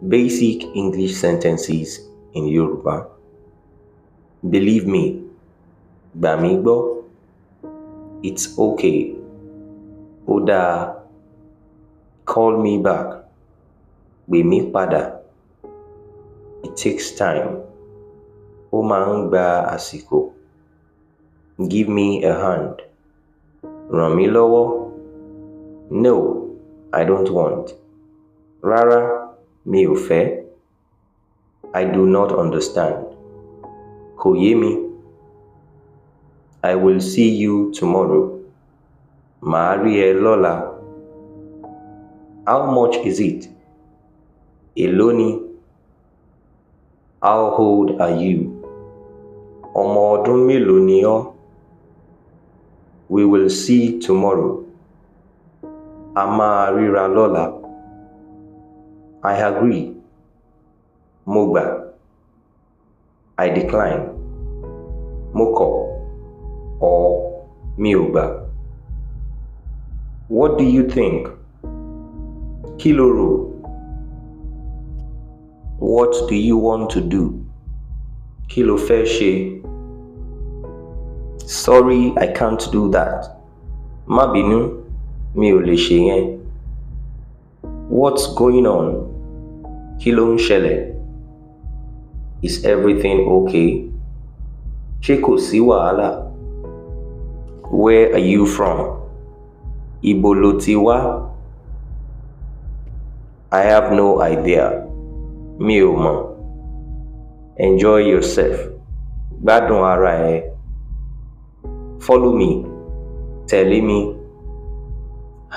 Basic English sentences in Yoruba. Believe me, gbà mí gbọ́, it's okay, ó dáa, call me back, pè mí padà, it takes time, ó máa ń gba àsìkò, give me a hand, ràn mí lọ́wọ́, no, I don't want, rárá, mi ò fẹ́, I do not understand, kò yé mi, I will see you tomorrow, màá rí ẹ lọ́la, how much is it? Èló ni? How old are you? Ọmọ ọdún mélòó ni ọ́? We will see tomorrow. A máa ríra lọ́la. I agree. Mo gbà. I decline. Mo kọ̀. Or mi ò gbà. What do you think? Kí lo rò? What do you want to do? Kí lo fẹ́ ṣe? Sorry, I can't do that. Má bínú, mi ò lè ṣe yẹn. What's going on? Kí ló ń ṣẹlẹ̀? Is everything okay? Ṣé kò sí wàhálà? Where are you from? Ibo lo ti wá? I have no idea. Mi ò mọ̀. Enjoy yourself. Gbádùn ara ẹ. Follow me. Tẹ̀lé mi.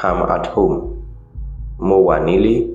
I'm at home. Mo wà nílé.